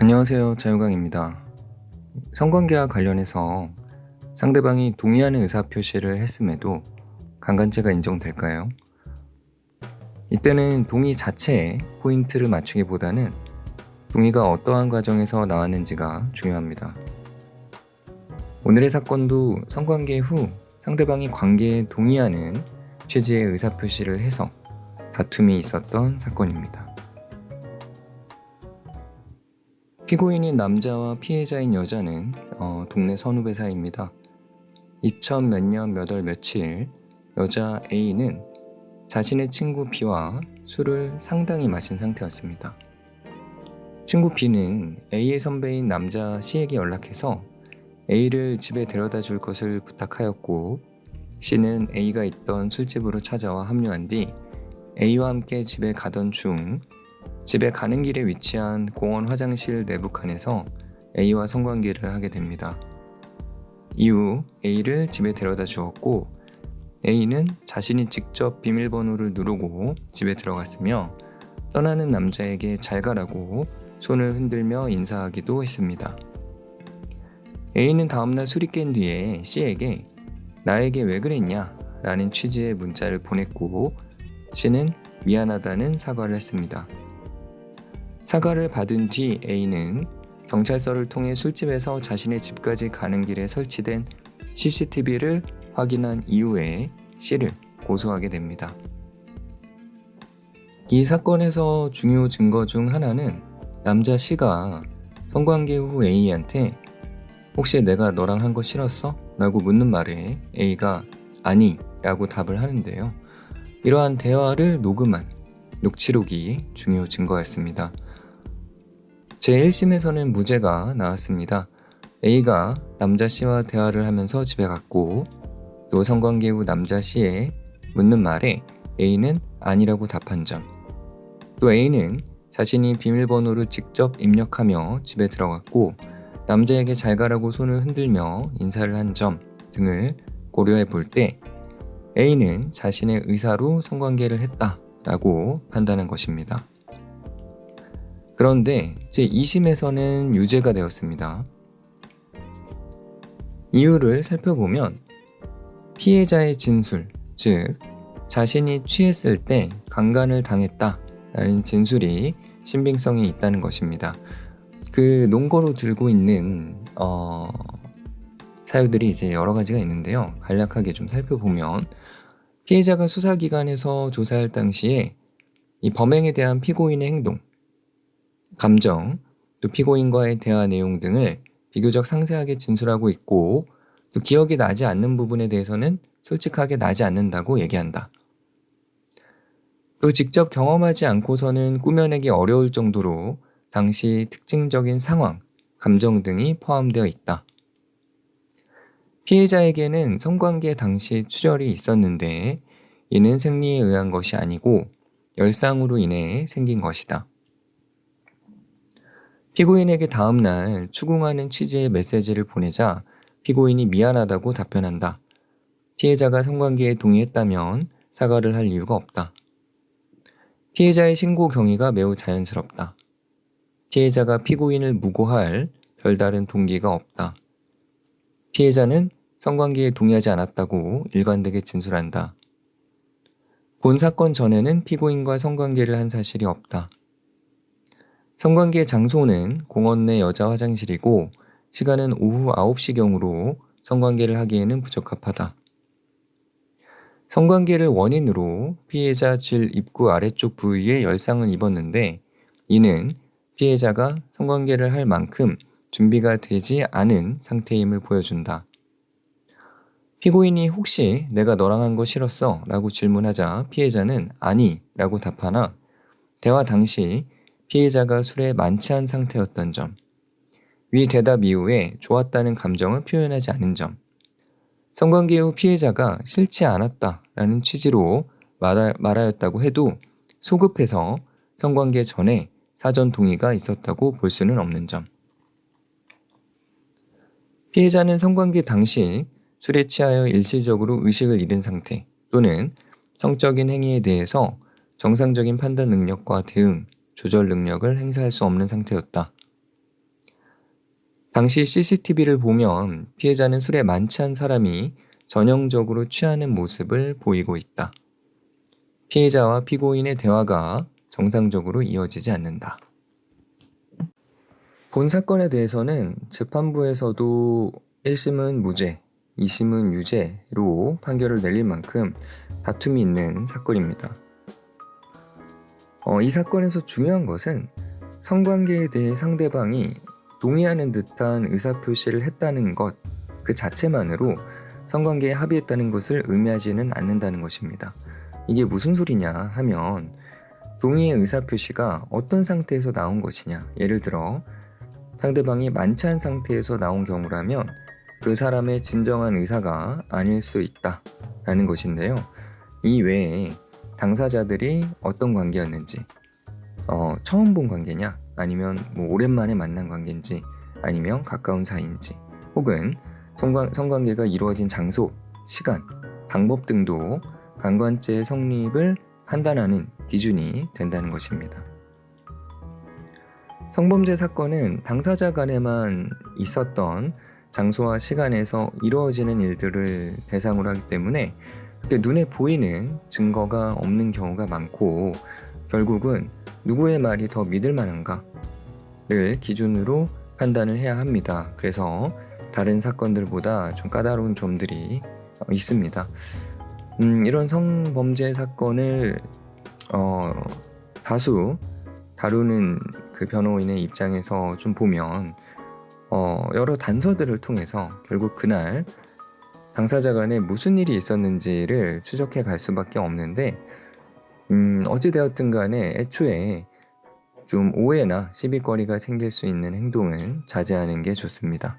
안녕하세요. 자유강입니다. 성관계와 관련해서 상대방이 동의하는 의사표시를 했음에도 강간죄가 인정될까요? 이때는 동의 자체에 포인트를 맞추기보다는 동의가 어떠한 과정에서 나왔는지가 중요합니다. 오늘의 사건도 성관계 후 상대방이 관계에 동의하는 취지의 의사표시를 해서 다툼이 있었던 사건입니다. 피고인인 남자와 피해자인 여자는 동네 선후배 사이입니다. 2000 몇 년 몇 월 며칠 여자 A는 자신의 친구 B와 술을 상당히 마신 상태였습니다. 친구 B는 A의 선배인 남자 C에게 연락해서 A를 집에 데려다 줄 것을 부탁하였고, C는 A가 있던 술집으로 찾아와 합류한 뒤 A와 함께 집에 가던 중 집에 가는 길에 위치한 공원 화장실 내부 칸에서 A와 성관계를 하게 됩니다. 이후 A를 집에 데려다 주었고, A는 자신이 직접 비밀번호를 누르고 집에 들어갔으며 떠나는 남자에게 잘 가라고 손을 흔들며 인사하기도 했습니다. A는 다음날 술이 깬 뒤에 C에게 나에게 왜 그랬냐 라는 취지의 문자를 보냈고, C는 미안하다는 사과를 했습니다. 사과를 받은 뒤 A는 경찰서를 통해 술집에서 자신의 집까지 가는 길에 설치된 CCTV를 확인한 이후에 C를 고소하게 됩니다. 이 사건에서 중요 증거 중 하나는 남자 C가 성관계 후 A한테 혹시 내가 너랑 한 거 싫었어? 라고 묻는 말에 A가 아니 라고 답을 하는데요. 이러한 대화를 녹음한 녹취록이 중요 증거였습니다. 제1심에서는 무죄가 나왔습니다. A가 남자 C와 대화를 하면서 집에 갔고, 또 성관계 후 남자 C의 묻는 말에 A는 아니라고 답한 점, 또 A는 자신이 비밀번호를 직접 입력하며 집에 들어갔고 남자에게 잘 가라고 손을 흔들며 인사를 한 점 등을 고려해 볼 때 A는 자신의 의사로 성관계를 했다라고 판단한 것입니다. 그런데 제2심에서는 유죄가 되었습니다. 이유를 살펴보면 피해자의 진술, 즉 자신이 취했을 때 강간을 당했다라는 진술이 신빙성이 있다는 것입니다. 그 논거로 들고 있는 사유들이 이제 여러 가지가 있는데요. 간략하게 좀 살펴보면 피해자가 수사기관에서 조사할 당시에 이 범행에 대한 피고인의 행동, 감정, 또 피고인과의 대화 내용 등을 비교적 상세하게 진술하고 있고, 또 기억이 나지 않는 부분에 대해서는 솔직하게 나지 않는다고 얘기한다. 또 직접 경험하지 않고서는 꾸며내기 어려울 정도로 당시 특징적인 상황, 감정 등이 포함되어 있다. 피해자에게는 성관계 당시 출혈이 있었는데 이는 생리에 의한 것이 아니고 열상으로 인해 생긴 것이다. 피고인에게 다음날 추궁하는 취지의 메시지를 보내자 피고인이 미안하다고 답변한다. 피해자가 성관계에 동의했다면 사과를 할 이유가 없다. 피해자의 신고 경위가 매우 자연스럽다. 피해자가 피고인을 무고할 별다른 동기가 없다. 피해자는 성관계에 동의하지 않았다고 일관되게 진술한다. 본 사건 전에는 피고인과 성관계를 한 사실이 없다. 성관계 장소는 공원 내 여자 화장실이고 시간은 오후 9시경으로 성관계를 하기에는 부적합하다. 성관계를 원인으로 피해자 질 입구 아래쪽 부위에 열상을 입었는데 이는 피해자가 성관계를 할 만큼 준비가 되지 않은 상태임을 보여준다. 피고인이 혹시 내가 너랑 한 거 싫었어? 라고 질문하자 피해자는 아니 라고 답하나 대화 당시 피해자가 술에 만취한 상태였던 점, 위 대답 이후에 좋았다는 감정을 표현하지 않은 점, 성관계 후 피해자가 싫지 않았다라는 취지로 말하였다고 해도 소급해서 성관계 전에 사전 동의가 있었다고 볼 수는 없는 점, 피해자는 성관계 당시 술에 취하여 일시적으로 의식을 잃은 상태 또는 성적인 행위에 대해서 정상적인 판단 능력과 대응, 조절 능력을 행사할 수 없는 상태였다. 당시 CCTV를 보면 피해자는 술에 만취한 사람이 전형적으로 취하는 모습을 보이고 있다. 피해자와 피고인의 대화가 정상적으로 이어지지 않는다. 본 사건에 대해서는 재판부에서도 1심은 무죄, 2심은 유죄로 판결을 내릴 만큼 다툼이 있는 사건입니다. 이 사건에서 중요한 것은 성관계에 대해 상대방이 동의하는 듯한 의사표시를 했다는 것 그 자체만으로 성관계에 합의했다는 것을 의미하지는 않는다는 것입니다. 이게 무슨 소리냐 하면 동의의 의사표시가 어떤 상태에서 나온 것이냐, 예를 들어 상대방이 만취한 상태에서 나온 경우라면 그 사람의 진정한 의사가 아닐 수 있다라는 것인데요. 이 외에 당사자들이 어떤 관계였는지, 처음 본 관계냐, 아니면 오랜만에 만난 관계인지, 아니면 가까운 사이인지, 혹은 성관계가 이루어진 장소, 시간, 방법 등도 강간죄의 성립을 판단하는 기준이 된다는 것입니다. 성범죄 사건은 당사자 간에만 있었던 장소와 시간에서 이루어지는 일들을 대상으로 하기 때문에 눈에 보이는 증거가 없는 경우가 많고, 결국은 누구의 말이 더 믿을 만한가를 기준으로 판단을 해야 합니다. 그래서 다른 사건들보다 좀 까다로운 점들이 있습니다. 이런 성범죄 사건을 다수 다루는 그 변호인의 입장에서 좀 보면 여러 단서들을 통해서 결국 그날 당사자 간에 무슨 일이 있었는지를 추적해 갈 수밖에 없는데, 어찌되었든 간에 애초에 좀 오해나 시비거리가 생길 수 있는 행동은 자제하는 게 좋습니다.